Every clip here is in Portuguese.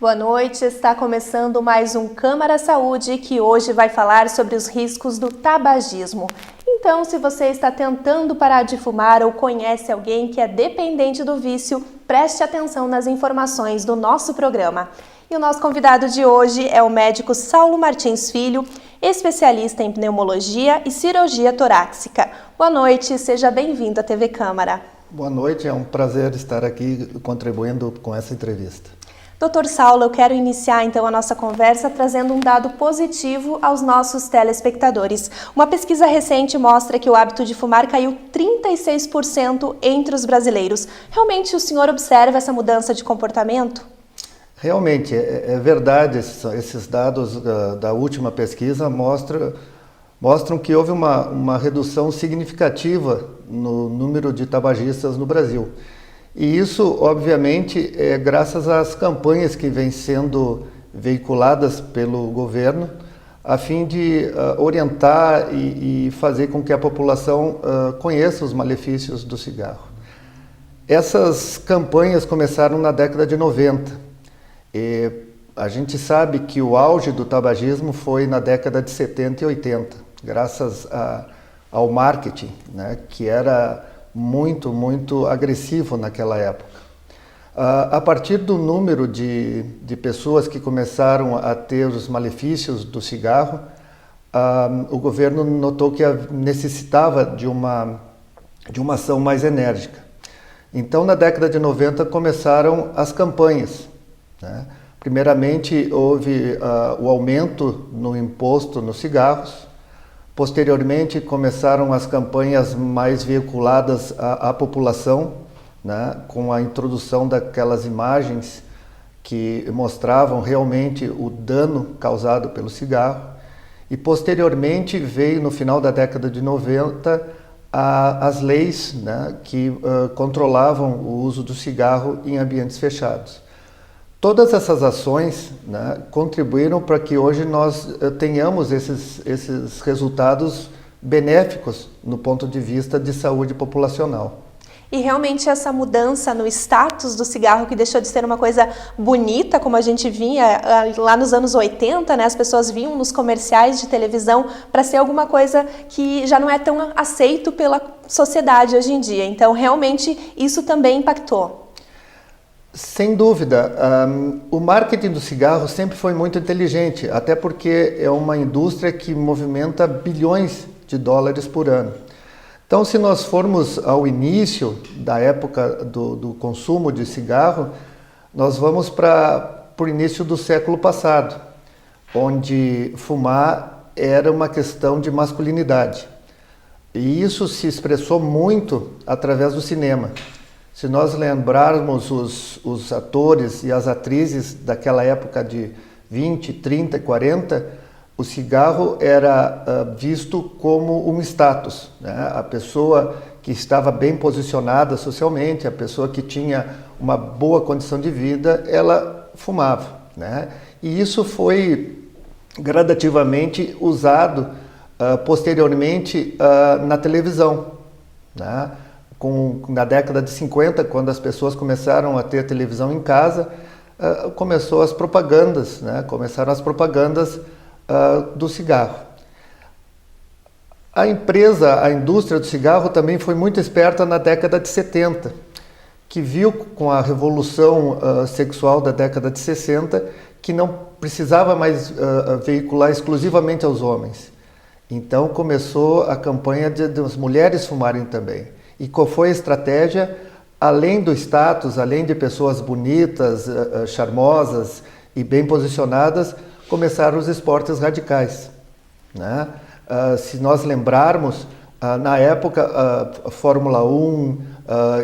Boa noite, está começando mais um Câmara Saúde que hoje vai falar sobre os riscos do tabagismo. Então, se você está tentando parar de fumar ou conhece alguém que é dependente do vício, preste atenção nas informações do nosso programa. E o nosso convidado de hoje é o médico Saulo Martins Filho, especialista em pneumologia e cirurgia torácica. Boa noite, seja bem-vindo à TV Câmara. Boa noite, é um prazer estar aqui contribuindo com essa entrevista. Dr. Saulo, eu quero iniciar então a nossa conversa trazendo um dado positivo aos nossos telespectadores. Uma pesquisa recente mostra que o hábito de fumar caiu 36% entre os brasileiros. Realmente o senhor observa essa mudança de comportamento? Realmente, é verdade, esses dados da última pesquisa mostram que houve uma redução significativa no número de tabagistas no Brasil. E isso, obviamente, é graças às campanhas que vêm sendo veiculadas pelo governo, a fim de orientar e fazer com que a população conheça os malefícios do cigarro. Essas campanhas começaram na década de 90. E a gente sabe que o auge do tabagismo foi na década de 70 e 80, graças ao marketing, né, que era muito agressivo naquela época. A partir do número de pessoas que começaram a ter os malefícios do cigarro, o governo notou que necessitava de uma ação mais enérgica. Então, na década de 90, começaram as campanhas, né? Primeiramente, houve o aumento no imposto nos cigarros. Posteriormente, começaram as campanhas mais veiculadas à população, né, com a introdução daquelas imagens que mostravam realmente o dano causado pelo cigarro. E, posteriormente, veio, no final da década de 90, as leis, né, que controlavam o uso do cigarro em ambientes fechados. Todas essas ações, né, contribuíram para que hoje nós tenhamos esses resultados benéficos no ponto de vista de saúde populacional. E realmente essa mudança no status do cigarro, que deixou de ser uma coisa bonita, como a gente vinha lá nos anos 80, né, as pessoas vinham nos comerciais de televisão para ser alguma coisa que já não é tão aceito pela sociedade hoje em dia. Então, realmente, isso também impactou. Sem dúvida, o marketing do cigarro sempre foi muito inteligente, até porque é uma indústria que movimenta bilhões de dólares por ano. Então, se nós formos ao início da época do consumo de cigarro, nós vamos para o início do século passado, onde fumar era uma questão de masculinidade. E isso se expressou muito através do cinema. Se nós lembrarmos os atores e as atrizes daquela época de 20, 30, 40, o cigarro era visto como um status, né? A pessoa que estava bem posicionada socialmente, a pessoa que tinha uma boa condição de vida, ela fumava, né? E isso foi gradativamente usado posteriormente na televisão, né? Na década de 50, quando as pessoas começaram a ter televisão em casa, começaram as propagandas, né? Começaram as propagandas do cigarro. A indústria do cigarro também foi muito esperta na década de 70, que viu com a revolução sexual da década de 60 que não precisava mais veicular exclusivamente aos homens. Então começou a campanha das mulheres fumarem também. E qual foi a estratégia? Além do status, além de pessoas bonitas, charmosas e bem posicionadas, começaram os esportes radicais, né? Se nós lembrarmos, na época, a Fórmula 1,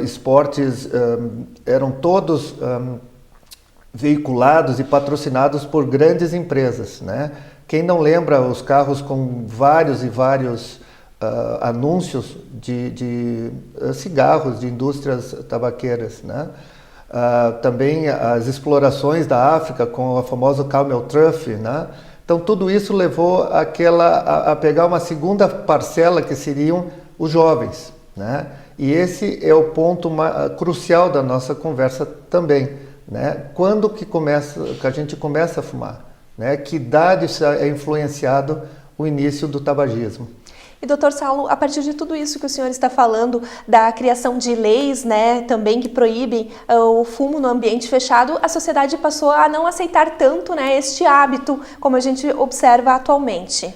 esportes eram todos veiculados e patrocinados por grandes empresas, né? Quem não lembra os carros com vários e vários anúncios de cigarros, de indústrias tabaqueiras, né? Também as explorações da África com a famosa Camel Truff, né? Então tudo isso levou a pegar uma segunda parcela que seriam os jovens, né? E esse é o ponto crucial da nossa conversa também, né? Quando que a gente começa a fumar, né? Que idade é influenciado o início do tabagismo? E, doutor Saulo, a partir de tudo isso que o senhor está falando, da criação de leis, né, também que proíbem o fumo no ambiente fechado, a sociedade passou a não aceitar tanto, né, este hábito, como a gente observa atualmente.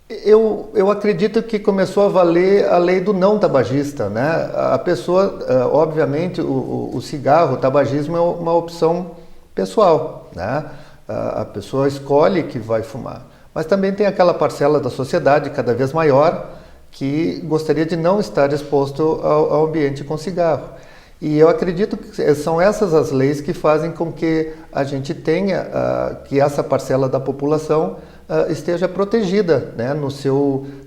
Eu acredito que começou a valer a lei do não tabagista, né? A pessoa, obviamente, o cigarro, o tabagismo é uma opção pessoal, né? A pessoa escolhe que vai fumar. Mas também tem aquela parcela da sociedade cada vez maior que gostaria de não estar exposto ao ambiente com cigarro. E eu acredito que são essas as leis que fazem com que a gente tenha, que essa parcela da população esteja protegida, né,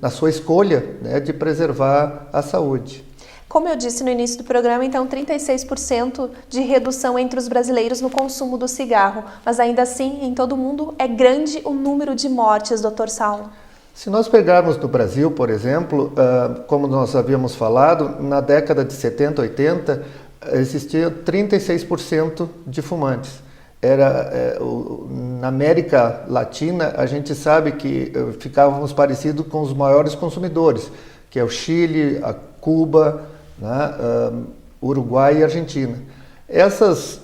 na sua escolha, né, de preservar a saúde. Como eu disse no início do programa, então 36% de redução entre os brasileiros no consumo do cigarro. Mas ainda assim, em todo o mundo, é grande o número de mortes, doutor Saulo. Se nós pegarmos no Brasil, por exemplo, como nós havíamos falado, na década de 70, 80, existia 36% de fumantes. Na América Latina, a gente sabe que ficávamos parecidos com os maiores consumidores, que é o Chile, a Cuba, né, Uruguai e Argentina. Essas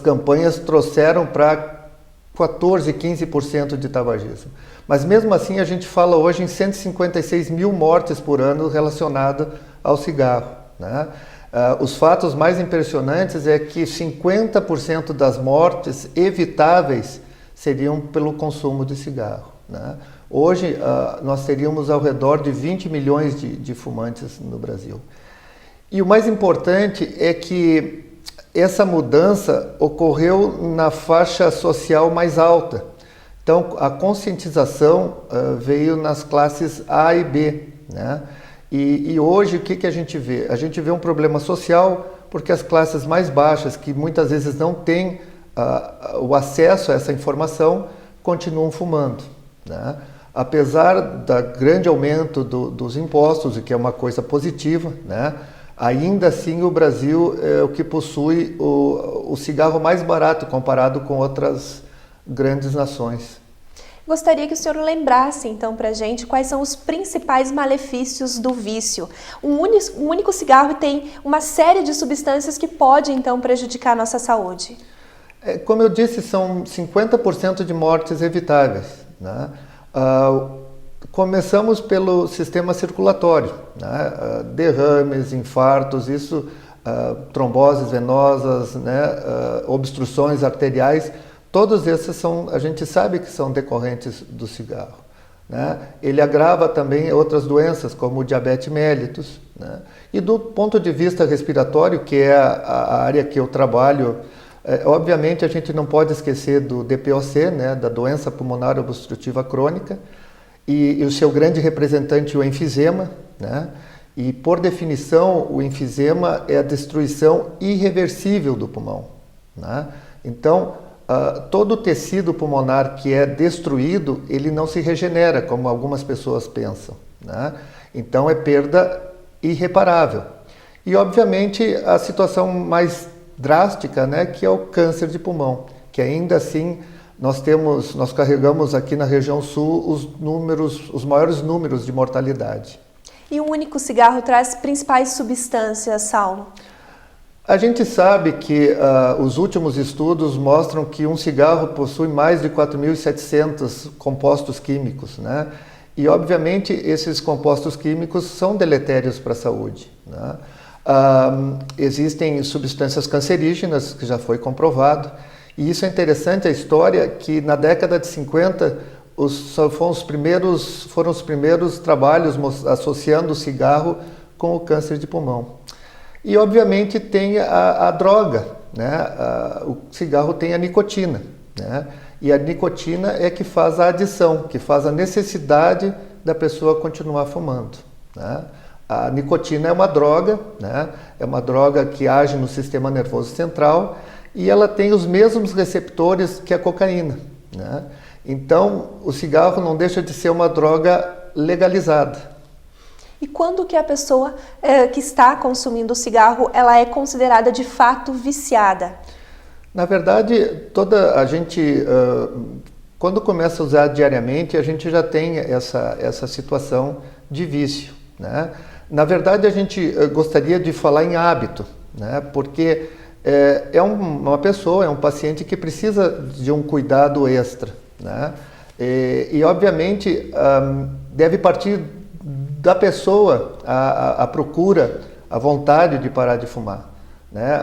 campanhas trouxeram para 14, 15% de tabagismo. Mas mesmo assim a gente fala hoje em 156 mil mortes por ano relacionadas ao cigarro, né? Os fatos mais impressionantes é que 50% das mortes evitáveis seriam pelo consumo de cigarro, né? Hoje, nós teríamos ao redor de 20 milhões de fumantes no Brasil. E o mais importante é que essa mudança ocorreu na faixa social mais alta. Então, a conscientização veio nas classes A e B, né? E hoje, o que a gente vê? A gente vê um problema social porque as classes mais baixas, que muitas vezes não têm o acesso a essa informação, continuam fumando, né? Apesar do grande aumento dos impostos, o que é uma coisa positiva, né? Ainda assim o Brasil é o que possui o cigarro mais barato comparado com outras grandes nações. Gostaria que o senhor lembrasse, então, para a gente quais são os principais malefícios do vício. Um único cigarro tem uma série de substâncias que pode, então, prejudicar a nossa saúde. Como eu disse, são 50% de mortes evitáveis, né? Começamos pelo sistema circulatório, né? Derrames, infartos, tromboses venosas, né? Obstruções arteriais, todos esses a gente sabe que são decorrentes do cigarro, né? Ele agrava também outras doenças, como o diabetes mellitus, né? E do ponto de vista respiratório, que é a área que eu trabalho, obviamente a gente não pode esquecer do DPOC, né? Da doença pulmonar obstrutiva crônica, e o seu grande representante, o enfisema, né? E por definição, o enfisema é a destruição irreversível do pulmão, né? Então, todo o tecido pulmonar que é destruído, ele não se regenera, como algumas pessoas pensam, né? Então é perda irreparável. E obviamente a situação mais drástica, né, que é o câncer de pulmão, que ainda assim nós carregamos aqui na região sul os maiores números de mortalidade. E um único cigarro traz principais substâncias, Saulo? A gente sabe que os últimos estudos mostram que um cigarro possui mais de 4.700 compostos químicos, né? E, obviamente, esses compostos químicos são deletérios para a saúde, né? Existem substâncias cancerígenas, que já foi comprovado, e isso é interessante, a história, que na década de 50 foram os primeiros trabalhos associando o cigarro com o câncer de pulmão. E, obviamente, tem a droga, né? O cigarro tem a nicotina, né? E a nicotina é que faz a adição, que faz a necessidade da pessoa continuar fumando, né? A nicotina é uma droga, né? É uma droga que age no sistema nervoso central e ela tem os mesmos receptores que a cocaína, né? Então, o cigarro não deixa de ser uma droga legalizada. E quando que a pessoa que está consumindo o cigarro, ela é considerada de fato viciada? Na verdade, quando começa a usar diariamente, a gente já tem essa situação de vício, né? Na verdade, a gente gostaria de falar em hábito, né? Porque uma pessoa, é um paciente que precisa de um cuidado extra, né? E obviamente, deve partir da pessoa a procura, a vontade de parar de fumar, né?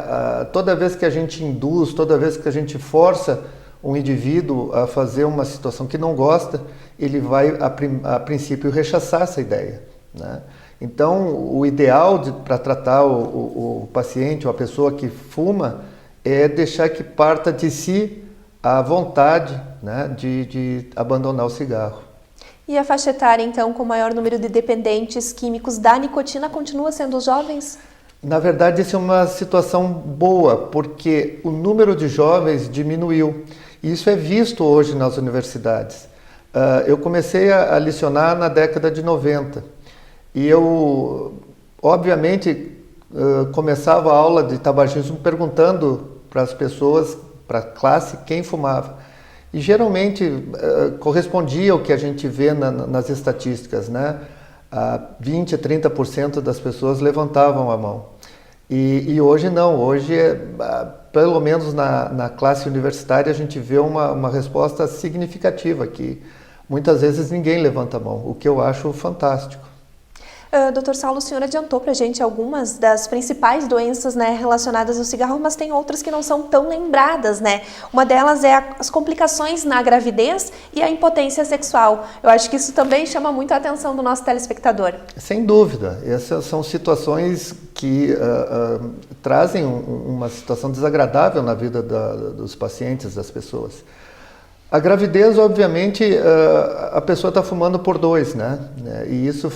Toda vez que a gente induz, toda vez que a gente força um indivíduo a fazer uma situação que não gosta, ele vai, a princípio, rechaçar essa ideia, né? Então, o ideal para tratar o paciente ou a pessoa que fuma é deixar que parta de si a vontade, né, de abandonar o cigarro. E a faixa etária, então, com o maior número de dependentes químicos da nicotina, continua sendo os jovens? Na verdade, isso é uma situação boa, porque o número de jovens diminuiu. E isso é visto hoje nas universidades. Eu comecei a lecionar na década de 90. E eu, obviamente, começava a aula de tabagismo perguntando para as pessoas, para a classe, quem fumava. E geralmente correspondia ao que a gente vê nas estatísticas, né? 20% a 30% das pessoas levantavam a mão. E hoje não, hoje, pelo menos na classe universitária, a gente vê uma resposta significativa, que muitas vezes ninguém levanta a mão, o que eu acho fantástico. Dr. Saulo, o senhor adiantou para a gente algumas das principais doenças, né, relacionadas ao cigarro, mas tem outras que não são tão lembradas, né? Uma delas é as complicações na gravidez e a impotência sexual. Eu acho que isso também chama muito a atenção do nosso telespectador. Sem dúvida. Essas são situações que trazem uma situação desagradável na vida dos pacientes, das pessoas. A gravidez, obviamente, a pessoa está fumando por dois, né? E isso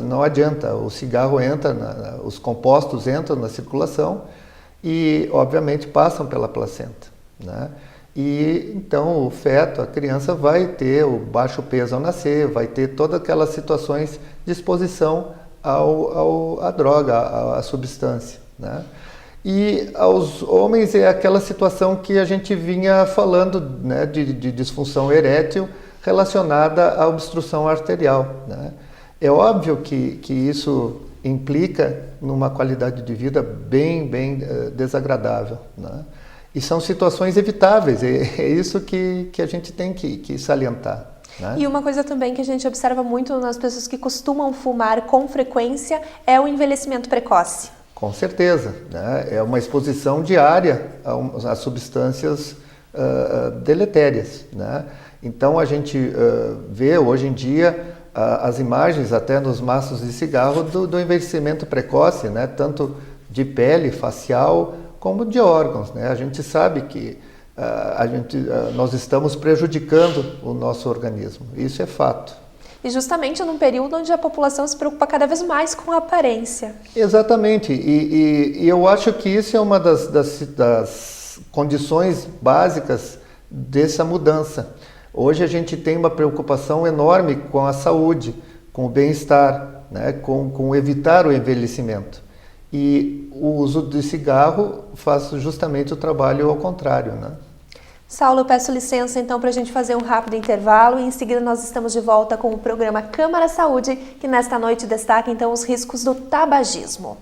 não adianta. O cigarro entra, os compostos entram na circulação e, obviamente, passam pela placenta, né? E então o feto, a criança, vai ter o baixo peso ao nascer, vai ter todas aquelas situações de exposição à droga, à substância, né? E aos homens é aquela situação que a gente vinha falando, né, de disfunção erétil relacionada à obstrução arterial, né? É óbvio que isso implica numa qualidade de vida bem desagradável, né? E são situações evitáveis, é isso que a gente tem que salientar, né? E uma coisa também que a gente observa muito nas pessoas que costumam fumar com frequência é o envelhecimento precoce. Com certeza, né? É uma exposição diária a substâncias deletérias, né? Então a gente vê hoje em dia as imagens até nos maços de cigarro do envelhecimento precoce, né? Tanto de pele, facial, como de órgãos, né? A gente sabe que nós estamos prejudicando o nosso organismo, isso é fato. E justamente num período onde a população se preocupa cada vez mais com a aparência. Exatamente, e eu acho que isso é uma das condições básicas dessa mudança. Hoje a gente tem uma preocupação enorme com a saúde, com o bem-estar, né? com evitar o envelhecimento. E o uso de cigarro faz justamente o trabalho ao contrário, né? Saulo, eu peço licença então para a gente fazer um rápido intervalo e em seguida nós estamos de volta com o programa Câmara Saúde, que nesta noite destaca então os riscos do tabagismo.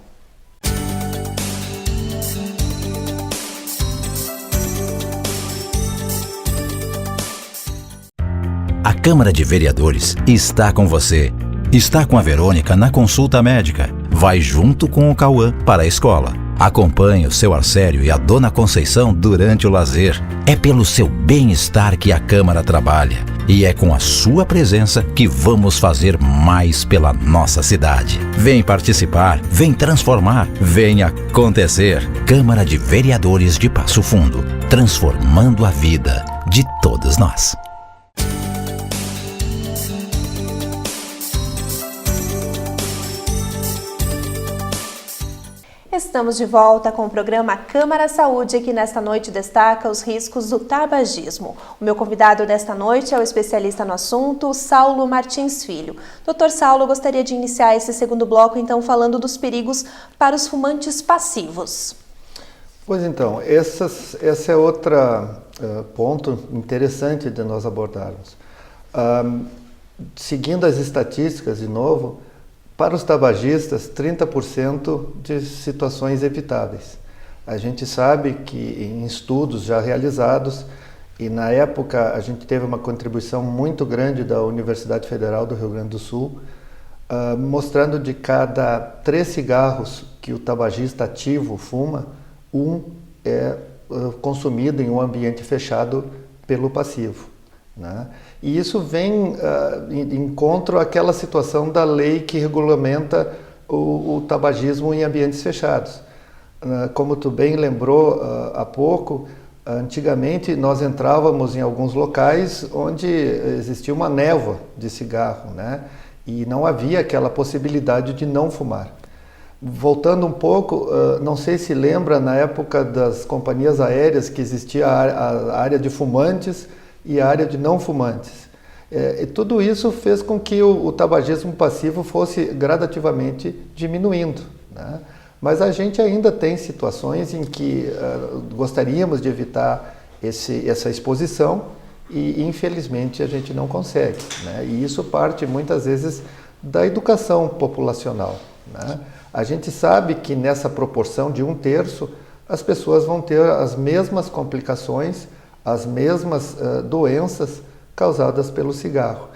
A Câmara de Vereadores está com você. Está com a Verônica na consulta médica. Vai junto com o Cauã para a escola. Acompanhe o seu Arcério e a Dona Conceição durante o lazer. É pelo seu bem-estar que a Câmara trabalha. E é com a sua presença que vamos fazer mais pela nossa cidade. Vem participar, vem transformar, vem acontecer. Câmara de Vereadores de Passo Fundo. Transformando a vida de todos nós. Estamos de volta com o programa Câmara Saúde, que nesta noite destaca os riscos do tabagismo. O meu convidado desta noite é o especialista no assunto, Saulo Martins Filho. Dr. Saulo, gostaria de iniciar esse segundo bloco, então, falando dos perigos para os fumantes passivos. Pois então, esse é outro ponto interessante de nós abordarmos. Seguindo as estatísticas, de novo, para os tabagistas, 30% de situações evitáveis. A gente sabe que em estudos já realizados, e na época a gente teve uma contribuição muito grande da Universidade Federal do Rio Grande do Sul, mostrando de cada 3 cigarros que o tabagista ativo fuma, 1 é consumido em um ambiente fechado pelo passivo, né? E isso vem de encontro àquela situação da lei que regulamenta o tabagismo em ambientes fechados. Como tu bem lembrou há pouco, antigamente nós entrávamos em alguns locais onde existia uma névoa de cigarro, né? E não havia aquela possibilidade de não fumar. Voltando um pouco, não sei se lembra, na época das companhias aéreas, que existia a área de fumantes e a área de não fumantes. E tudo isso fez com que o tabagismo passivo fosse gradativamente diminuindo, né? Mas a gente ainda tem situações em que gostaríamos de evitar essa exposição e, infelizmente, a gente não consegue, né? E isso parte, muitas vezes, da educação populacional, né? A gente sabe que nessa proporção de 1/3, as pessoas vão ter as mesmas complicações, as mesmas doenças causadas pelo cigarro.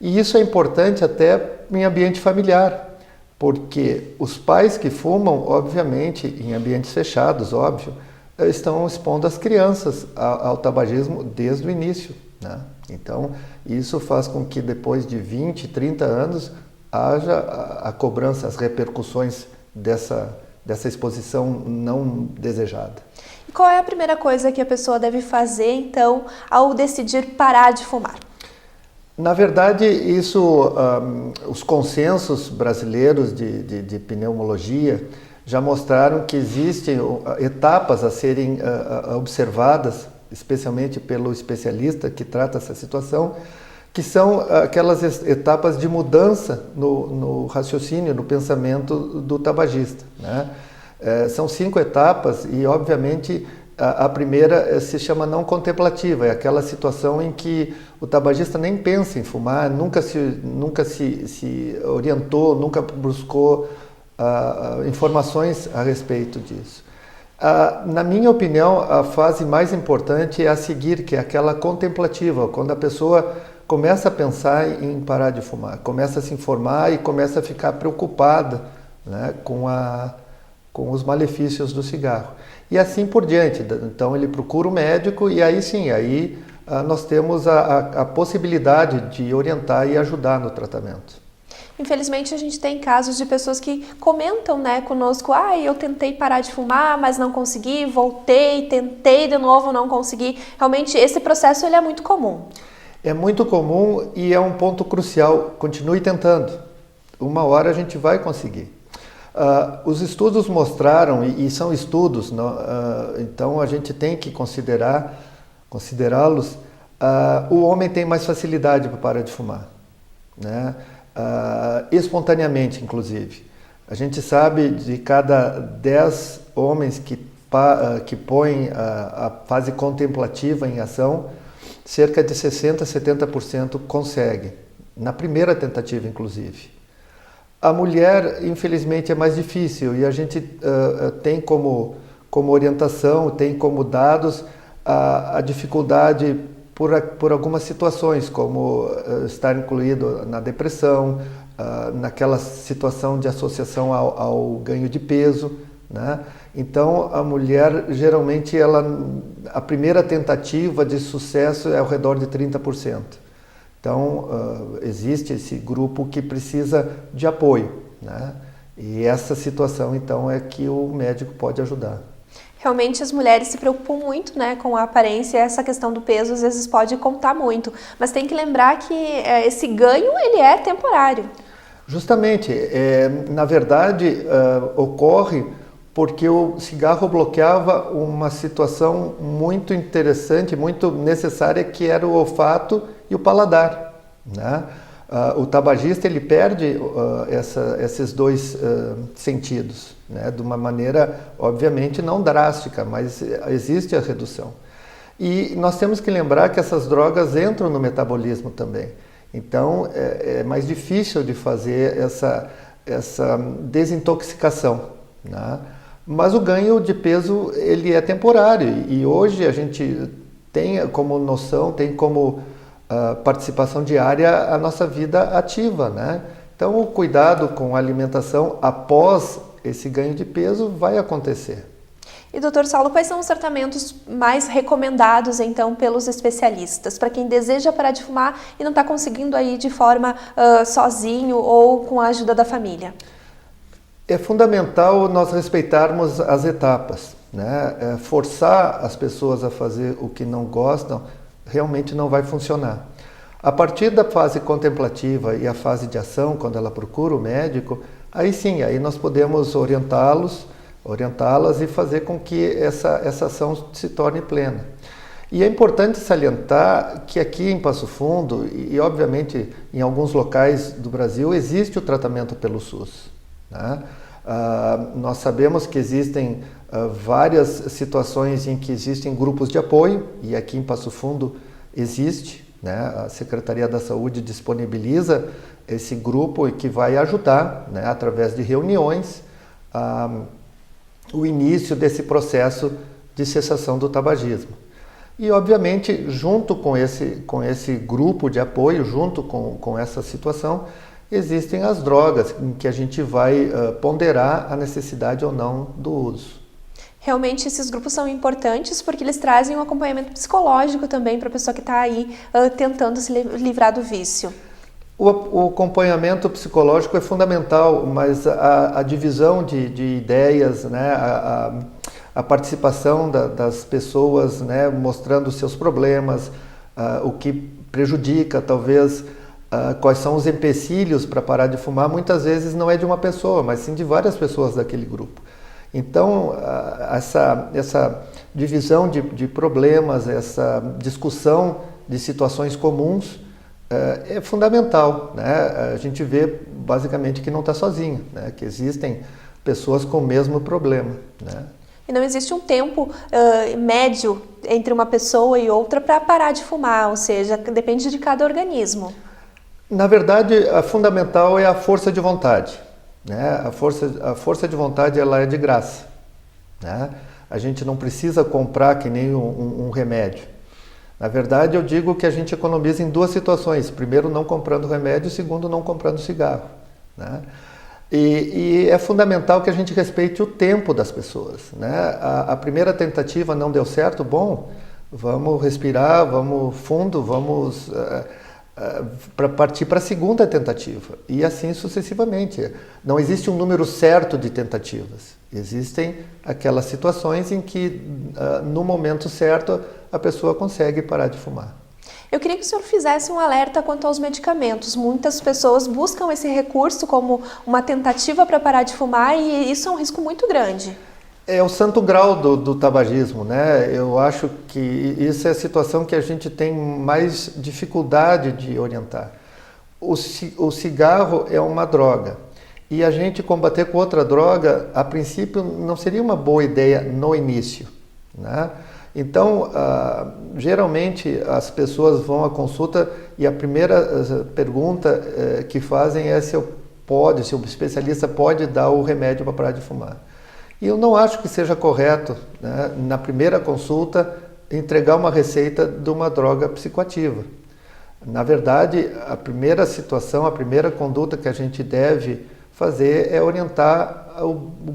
E isso é importante até em ambiente familiar, porque os pais que fumam, obviamente, em ambientes fechados, óbvio, estão expondo as crianças ao tabagismo desde o início, né? Então, isso faz com que depois de 20, 30 anos, haja a cobrança, as repercussões dessa exposição não desejada. E qual é a primeira coisa que a pessoa deve fazer, então, ao decidir parar de fumar? Na verdade, os consensos brasileiros de pneumologia já mostraram que existem etapas a serem observadas, especialmente pelo especialista que trata essa situação, que são aquelas etapas de mudança no raciocínio, no pensamento do tabagista, né? São 5 etapas e, obviamente, a primeira se chama não contemplativa, é aquela situação em que o tabagista nem pensa em fumar, nunca se orientou, nunca buscou informações a respeito disso. Na minha opinião, a fase mais importante é a seguir, que é aquela contemplativa, quando a pessoa começa a pensar em parar de fumar, começa a se informar e começa a ficar preocupada, né, com os malefícios do cigarro. E assim por diante. Então ele procura o médico e aí sim, nós temos a possibilidade de orientar e ajudar no tratamento. Infelizmente, a gente tem casos de pessoas que comentam, né, conosco: eu tentei parar de fumar, mas não consegui, voltei, tentei de novo, não consegui. Realmente, esse processo ele é muito comum. É muito comum e é um ponto crucial. Continue tentando. Uma hora a gente vai conseguir. Os estudos mostraram, e são estudos, então a gente tem que considerá-los, o homem tem mais facilidade para parar de fumar, né? Espontaneamente, inclusive. A gente sabe de cada 10 homens que põem a fase contemplativa em ação, cerca de 60% a 70% conseguem, na primeira tentativa, inclusive. A mulher, infelizmente, é mais difícil e a gente tem como orientação, tem como dados a dificuldade por algumas situações, como estar incluído na depressão, naquela situação de associação ao ganho de peso, né? Então, a mulher, geralmente, a primeira tentativa de sucesso é ao redor de 30%. Então, existe esse grupo que precisa de apoio, né? E essa situação, então, é que o médico pode ajudar. Realmente as mulheres se preocupam muito, né, com a aparência, essa questão do peso às vezes pode contar muito, mas tem que lembrar que esse ganho ele é temporário. Justamente, na verdade ocorre porque o cigarro bloqueava uma situação muito interessante, muito necessária, que era o olfato e o paladar, né? O tabagista ele perde esses dois sentidos, né? De uma maneira, obviamente, não drástica, mas existe a redução. E nós temos que lembrar que essas drogas entram no metabolismo também. Então, é mais difícil de fazer essa desintoxicação, né? Mas o ganho de peso ele é temporário e hoje a gente tem como noção, tem como participação diária a nossa vida ativa, né? Então o cuidado com a alimentação após esse ganho de peso vai acontecer. E doutor Saulo, quais são os tratamentos mais recomendados então pelos especialistas para quem deseja parar de fumar e não está conseguindo aí de forma sozinho ou com a ajuda da família? É fundamental nós respeitarmos as etapas, né? Forçar as pessoas a fazer o que não gostam realmente não vai funcionar. A partir da fase contemplativa e a fase de ação, quando ela procura o médico, aí sim, aí nós podemos orientá-las e fazer com que essa ação se torne plena. E é importante salientar que aqui em Passo Fundo, e obviamente em alguns locais do Brasil, existe o tratamento pelo SUS, né? Nós sabemos que existem várias situações em que existem grupos de apoio, e aqui em Passo Fundo existe, né? A Secretaria da Saúde disponibiliza esse grupo que vai ajudar, né, através de reuniões, o início desse processo de cessação do tabagismo. E, obviamente, junto com esse grupo de apoio, junto com essa situação, existem as drogas, em que a gente vai ponderar a necessidade ou não do uso. Realmente esses grupos são importantes porque eles trazem um acompanhamento psicológico também para a pessoa que está aí tentando se livrar do vício. O acompanhamento psicológico é fundamental, mas a divisão de ideias, né, a participação das pessoas, né, mostrando os seus problemas, o que prejudica, talvez, quais são os empecilhos para parar de fumar, muitas vezes não é de uma pessoa, mas sim de várias pessoas daquele grupo. Então, essa divisão de problemas, essa discussão de situações comuns é fundamental, né? A gente vê basicamente que não está sozinho, né? Que existem pessoas com o mesmo problema, né? E não existe um tempo médio entre uma pessoa e outra para parar de fumar, ou seja, depende de cada organismo. Na verdade, a fundamental é a força de vontade, né? A força de vontade ela é de graça, né? A gente não precisa comprar que nem um remédio. Na verdade, eu digo que a gente economiza em duas situações. Primeiro, não comprando remédio. Segundo, não comprando cigarro, né? E é fundamental que a gente respeite o tempo das pessoas, né? A primeira tentativa não deu certo, bom, vamos respirar, vamos fundo, vamos para partir para a segunda tentativa. E assim sucessivamente. Não existe um número certo de tentativas. Existem aquelas situações em que, no momento certo, a pessoa consegue parar de fumar. Eu queria que o senhor fizesse um alerta quanto aos medicamentos. Muitas pessoas buscam esse recurso como uma tentativa para parar de fumar e isso é um risco muito grande. É o santo grau do tabagismo, né? Eu acho que isso é a situação que a gente tem mais dificuldade de orientar. O cigarro é uma droga e a gente combater com outra droga, a princípio, não seria uma boa ideia no início, né? Então, geralmente as pessoas vão à consulta e a primeira pergunta que fazem é se o especialista pode dar o remédio para parar de fumar. E eu não acho que seja correto, né, na primeira consulta, entregar uma receita de uma droga psicoativa. Na verdade, a primeira situação, a primeira conduta que a gente deve fazer é orientar o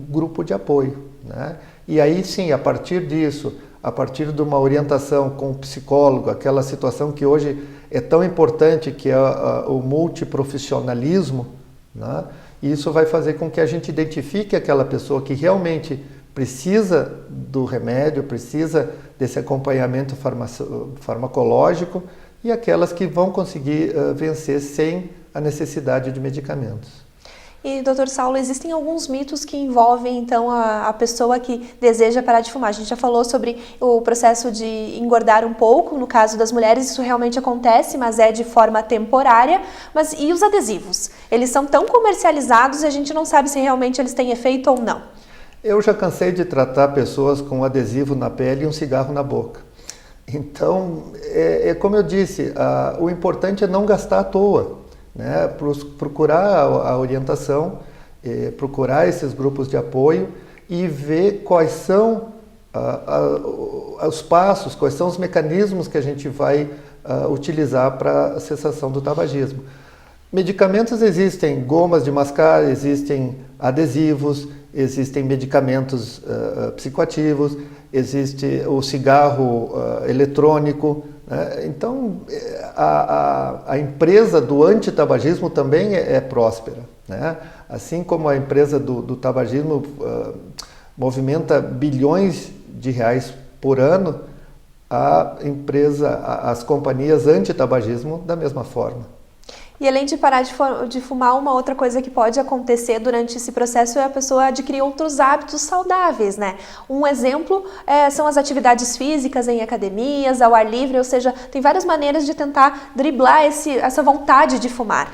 grupo de apoio, né? E aí sim, a partir disso, a partir de uma orientação com o psicólogo, aquela situação que hoje é tão importante, que é o multiprofissionalismo, né? Isso vai fazer com que a gente identifique aquela pessoa que realmente precisa do remédio, precisa desse acompanhamento farmacológico e aquelas que vão conseguir vencer sem a necessidade de medicamentos. E, doutor Saulo, existem alguns mitos que envolvem, então, a pessoa que deseja parar de fumar. A gente já falou sobre o processo de engordar um pouco, no caso das mulheres, isso realmente acontece, mas é de forma temporária. Mas e os adesivos? Eles são tão comercializados e a gente não sabe se realmente eles têm efeito ou não. Eu já cansei de tratar pessoas com adesivo na pele e um cigarro na boca. Então, como eu disse, o importante é não gastar à toa. Né, procurar a orientação, procurar esses grupos de apoio e ver quais são os passos, quais são os mecanismos que a gente vai utilizar para a cessação do tabagismo. Medicamentos existem, gomas de mascar, existem adesivos, existem medicamentos psicoativos, existe o cigarro eletrônico. Então, a empresa do antitabagismo também é próspera, né? Assim como a empresa do tabagismo movimenta bilhões de reais por ano, as companhias antitabagismo da mesma forma. E além de parar de fumar, uma outra coisa que pode acontecer durante esse processo é a pessoa adquirir outros hábitos saudáveis, né? Um exemplo são as atividades físicas em academias, ao ar livre, ou seja, tem várias maneiras de tentar driblar essa vontade de fumar.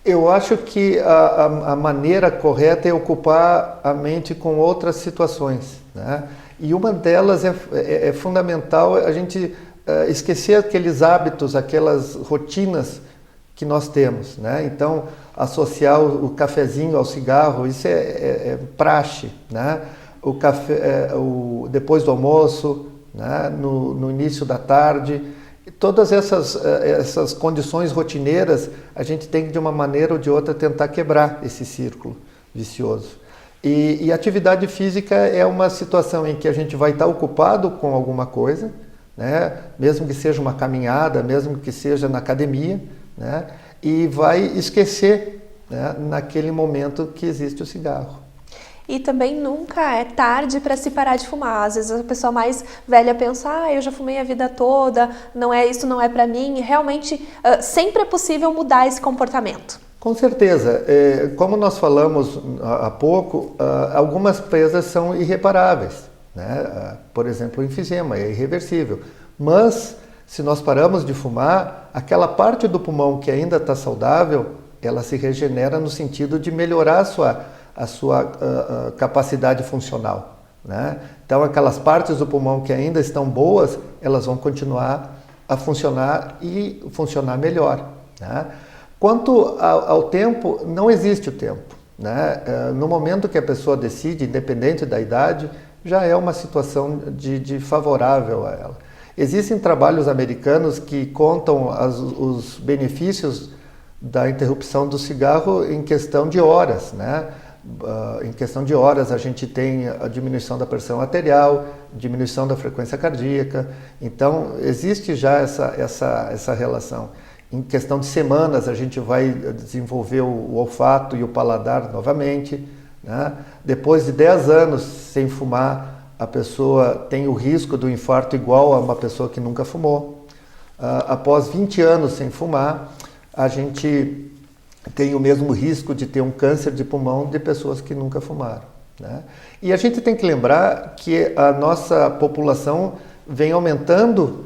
Eu acho que a maneira correta é ocupar a mente com outras situações, né? E uma delas é fundamental a gente esquecer aqueles hábitos, aquelas rotinas que nós temos, né? Então, associar o cafezinho ao cigarro, isso é praxe, né? O café, depois do almoço, né? No início da tarde, todas essas condições rotineiras, a gente tem que, de uma maneira ou de outra, tentar quebrar esse círculo vicioso. E atividade física é uma situação em que a gente vai estar ocupado com alguma coisa, né? Mesmo que seja uma caminhada, mesmo que seja na academia, né? E vai esquecer, né, naquele momento que existe o cigarro. E também nunca é tarde para se parar de fumar. Às vezes a pessoa mais velha pensa, eu já fumei a vida toda, isso não é para mim. E realmente, sempre é possível mudar esse comportamento. Com certeza. Como nós falamos há pouco, algumas presas são irreparáveis, né? Por exemplo, o enfisema é irreversível. Mas, se nós paramos de fumar, aquela parte do pulmão que ainda está saudável, ela se regenera no sentido de melhorar a sua capacidade funcional, né? Então, aquelas partes do pulmão que ainda estão boas, elas vão continuar a funcionar e funcionar melhor, né? Quanto ao tempo, não existe o tempo, né? No momento que a pessoa decide, independente da idade, já é uma situação de favorável a ela. Existem trabalhos americanos que contam os benefícios da interrupção do cigarro em questão de horas, né? Em questão de horas a gente tem a diminuição da pressão arterial, diminuição da frequência cardíaca. Então existe já essa relação. Em questão de semanas a gente vai desenvolver o olfato e o paladar novamente, né? Depois de 10 anos sem fumar, a pessoa tem o risco do infarto igual a uma pessoa que nunca fumou. Após 20 anos sem fumar, a gente tem o mesmo risco de ter um câncer de pulmão de pessoas que nunca fumaram, né? E a gente tem que lembrar que a nossa população vem aumentando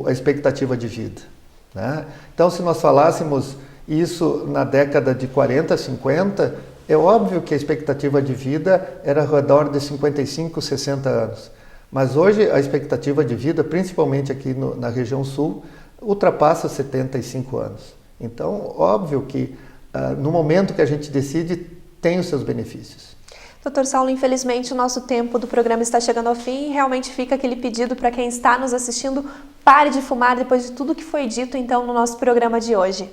a expectativa de vida, né? Então, se nós falássemos isso na década de 40, 50, é óbvio que a expectativa de vida era ao redor de 55, 60 anos. Mas hoje a expectativa de vida, principalmente aqui na região sul, ultrapassa 75 anos. Então, óbvio que no momento que a gente decide, tem os seus benefícios. Doutor Saulo, infelizmente o nosso tempo do programa está chegando ao fim e realmente fica aquele pedido para quem está nos assistindo, pare de fumar depois de tudo que foi dito então no nosso programa de hoje.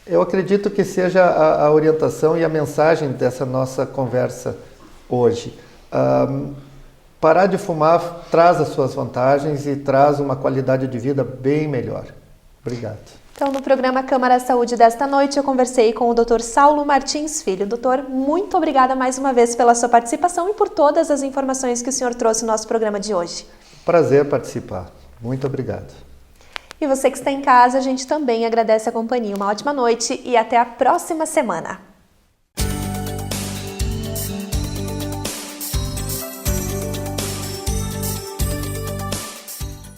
Eu acredito que seja a orientação e a mensagem dessa nossa conversa hoje. Parar de fumar traz as suas vantagens e traz uma qualidade de vida bem melhor. Obrigado. Então, no programa Câmara Saúde desta noite, eu conversei com o Dr. Saulo Martins Filho. Doutor, muito obrigada mais uma vez pela sua participação e por todas as informações que o senhor trouxe no nosso programa de hoje. Prazer participar. Muito obrigado. E você que está em casa, a gente também agradece a companhia. Uma ótima noite e até a próxima semana.